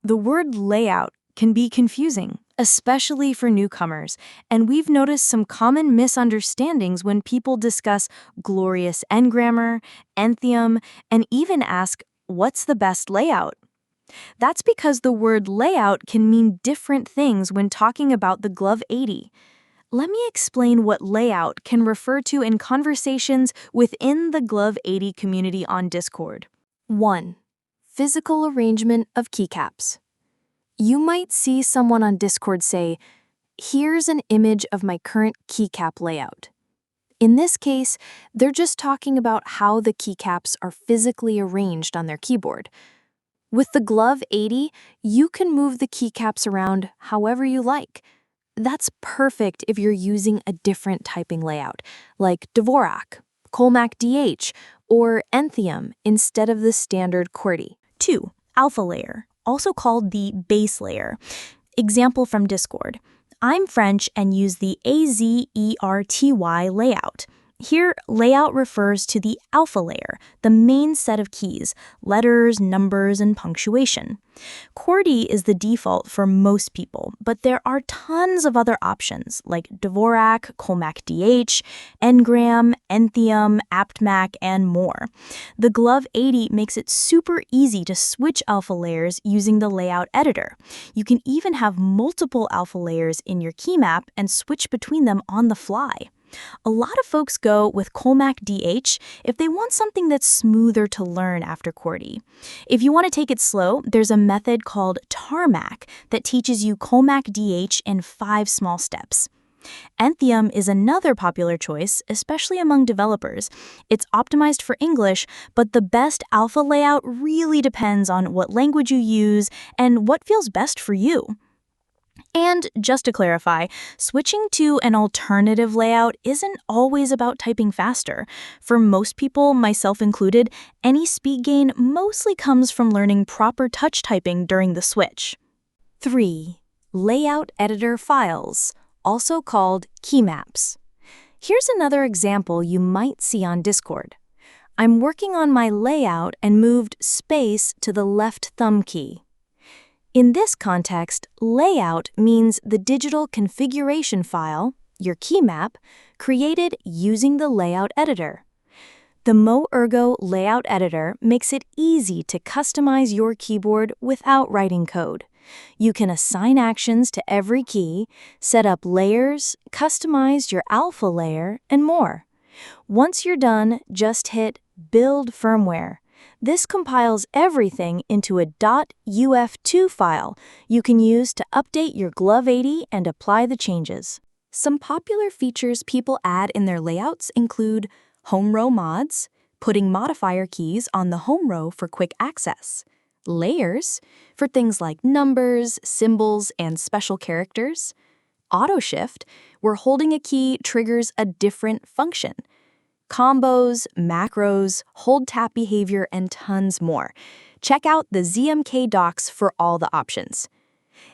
The word layout can be confusing, especially for newcomers, and we've noticed some common misunderstandings when people discuss glorious Engrammar, Enthium, and even ask, what's the best layout? That's because the word layout can mean different things when talking about the Glove 80. Let me explain what layout can refer to in conversations within the Glove 80 community on Discord. 1. Physical arrangement of keycaps. You might see someone on Discord say, "Here's an image of my current keycap layout." In this case, they're just talking about how the keycaps are physically arranged on their keyboard. With the Glove 80, you can move the keycaps around however you like. That's perfect if you're using a different typing layout, like Dvorak, Colemak DH, or Enthium instead of the standard QWERTY. 2. Alpha layer, also called the base layer. Example from Discord. I'm French and use the AZERTY layout. Here, layout refers to the alpha layer, the main set of keys, letters, numbers, and punctuation. QWERTY is the default for most people, but there are tons of other options like Dvorak, Colemak DH, Engram, Enthium, Aptmak, and more. The Glove 80 makes it super easy to switch alpha layers using the layout editor. You can even have multiple alpha layers in your keymap and switch between them on the fly. A lot of folks go with Colemak DH if they want something that's smoother to learn after QWERTY. If you want to take it slow, there's a method called Tarmak that teaches you Colemak DH in 5 small steps. Enthium is another popular choice, especially among developers. It's optimized for English, but the best alpha layout really depends on what language you use and what feels best for you. And just to clarify, switching to an alternative layout isn't always about typing faster. For most people, myself included, any speed gain mostly comes from learning proper touch typing during the switch. 3. Layout editor files, also called keymaps. Here's another example you might see on Discord. I'm working on my layout and moved space to the left thumb key. In this context, layout means the digital configuration file, your keymap, created using the layout editor. The MoErgo layout editor makes it easy to customize your keyboard without writing code. You can assign actions to every key, set up layers, customize your alpha layer, and more. Once you're done, just hit Build Firmware. This compiles everything into a .uf2 file you can use to update your Glove 80 and apply the changes. Some popular features people add in their layouts include home row mods, putting modifier keys on the home row for quick access, layers for things like numbers, symbols, and special characters, auto shift, where holding a key triggers a different function, combos, macros, hold tap behavior, and tons more. Check out the ZMK docs for all the options.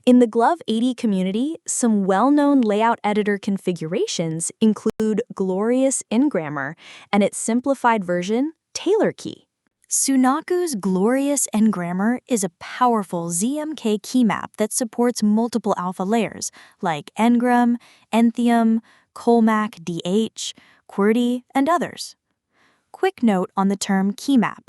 In the Glove 80 community, some well-known layout editor configurations include Glorious Engrammar and its simplified version, Tailor Key. Sunaku's Glorious Engrammar is a powerful ZMK keymap that supports multiple alpha layers like Engram, Enthium, Colemak DH, QWERTY, and others. Quick note on the term keymap.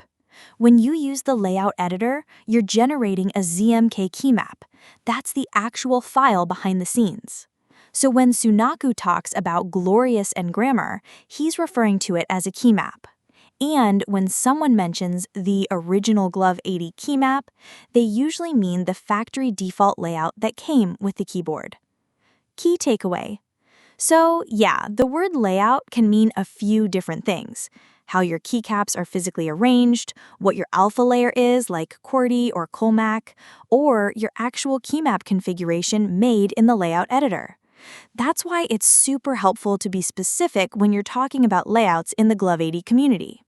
When you use the layout editor, you're generating a ZMK keymap. That's the actual file behind the scenes. So when Sunaku talks about Glorious Engrammar, he's referring to it as a keymap. And when someone mentions the original Glove 80 keymap, they usually mean the factory default layout that came with the keyboard. Key takeaway. So yeah, the word layout can mean a few different things. How your keycaps are physically arranged, what your alpha layer is like QWERTY or Colemak, or your actual keymap configuration made in the layout editor. That's why it's super helpful to be specific when you're talking about layouts in the Glove 80 community.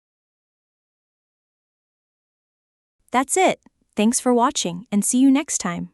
That's it. Thanks for watching and see you next time.